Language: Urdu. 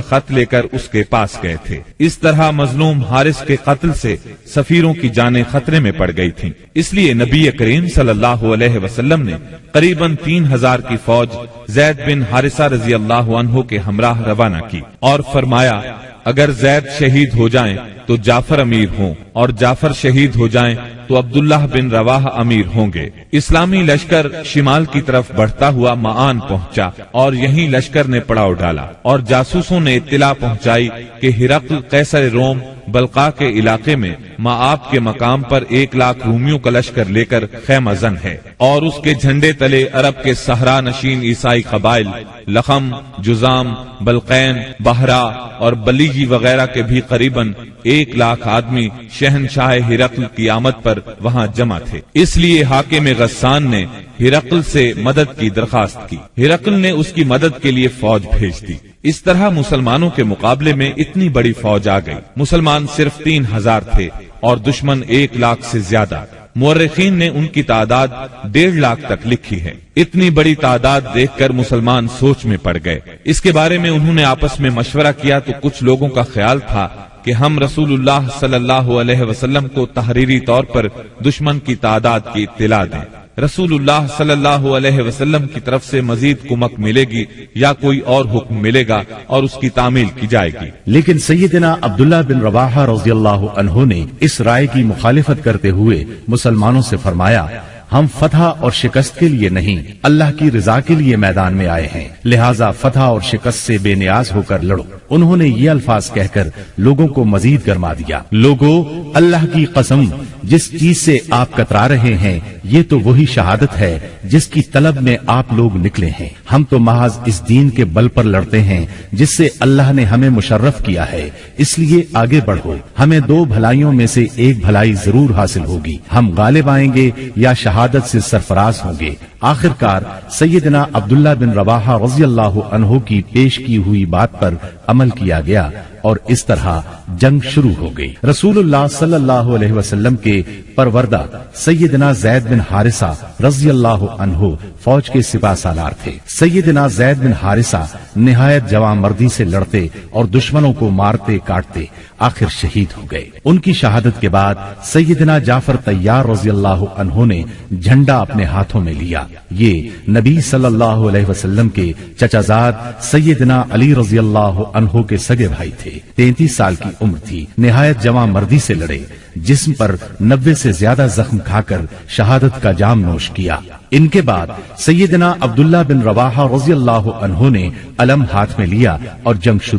خط لے کر اس کے پاس گئے تھے۔ اس طرح مظلوم حارث کے قتل سے سفیروں کی جانیں خطرے میں پڑ گئی تھیں، اس لیے نبی کریم صلی اللہ علیہ وسلم نے قریباً 3000 کی فوج زید بن حارثہ رضی اللہ عنہ کے ہمراہ روانہ کی اور فرمایا اگر زید شہید ہو جائیں تو جعفر امیر ہوں اور جعفر شہید ہو جائیں تو عبداللہ بن رواحہ امیر ہوں گے۔ اسلامی لشکر شمال کی طرف بڑھتا ہوا معان پہنچا اور یہیں لشکر نے پڑاؤ ڈالا اور جاسوسوں نے اطلاع پہنچائی کہ ہرقل قیصر روم بلقا کے علاقے میں معاب کے مقام پر 1,00,000 رومیوں کا لشکر لے کر خیمہ زن ہے اور اس کے جھنڈے تلے عرب کے صحرا نشین عیسائی قبائل لخم، جزام، بلقین، بحرا اور بلیجی وغیرہ کے بھی قریباً 1,00,000 آدمی شہنشاہ ہرقل کی آمد پر وہاں جمع تھے۔ اس لیے حاکم غسان نے ہرقل سے مدد کی درخواست کی۔ ہرقل نے اس کی مدد کے لیے فوج بھیج دی۔ اس طرح مسلمانوں کے مقابلے میں اتنی بڑی فوج آ گئی۔ مسلمان صرف 3000 تھے اور دشمن 1,00,000 سے زیادہ۔ مورخین نے ان کی تعداد 1,50,000 تک لکھی ہے۔ اتنی بڑی تعداد دیکھ کر مسلمان سوچ میں پڑ گئے۔ اس کے بارے میں انہوں نے آپس میں مشورہ کیا تو کچھ لوگوں کا خیال تھا کہ ہم رسول اللہ صلی اللہ علیہ وسلم کو تحریری طور پر دشمن کی تعداد کی اطلاع دیں۔ رسول اللہ صلی اللہ علیہ وسلم کی طرف سے مزید کمک ملے گی یا کوئی اور حکم ملے گا اور اس کی تعمیل کی جائے گی۔ لیکن سیدنا عبداللہ بن رواحہ رضی اللہ عنہ نے اس رائے کی مخالفت کرتے ہوئے مسلمانوں سے فرمایا ہم فتح اور شکست کے لیے نہیں، اللہ کی رضا کے لیے میدان میں آئے ہیں، لہٰذا فتح اور شکست سے بے نیاز ہو کر لڑو۔ انہوں نے یہ الفاظ کہہ کر لوگوں کو مزید گرما دیا۔ لوگوں، اللہ کی قسم، جس چیز سے آپ کترا رہے ہیں یہ تو وہی شہادت ہے جس کی طلب میں آپ لوگ نکلے ہیں۔ ہم تو محض اس دین کے بل پر لڑتے ہیں جس سے اللہ نے ہمیں مشرف کیا ہے، اس لیے آگے بڑھو، ہمیں 2 بھلائیوں میں سے ایک بھلائی ضرور حاصل ہوگی، ہم غالب آئیں گے یا شہادت سے سرفراز ہوں گے۔ آخرکار سیدنا عبداللہ بن رواحہ رضی اللہ عنہ کی پیش کی ہوئی بات پر عمل کیا گیا اور اس طرح جنگ شروع ہو گئی۔ رسول اللہ صلی اللہ علیہ وسلم کے پروردہ سیدنا زید بن حارثہ رضی اللہ عنہ فوج کے سپاہ سالار تھے۔ سیدنا زید بن حارثہ نہایت جواں مردی سے لڑتے اور دشمنوں کو مارتے کاٹتے آخر شہید ہو گئے۔ ان کی شہادت کے بعد سیدنا جعفر طیار رضی اللہ عنہ نے جھنڈا اپنے ہاتھوں میں لیا۔ یہ نبی صلی اللہ علیہ وسلم کے چچا زاد سیدنا علی رضی اللہ عنہ کے سگے بھائی تھے۔ 33 سال کی عمر تھی، نہایت جواں مردی سے لڑے، جسم پر 90 سے زیادہ زخم کھا کر شہادت کا جام نوش کیا۔ ان کے بعد سیدنا عبداللہ بن رواحہ رضی اللہ عنہ نے علم ہاتھ میں لیا اور جنگ شروع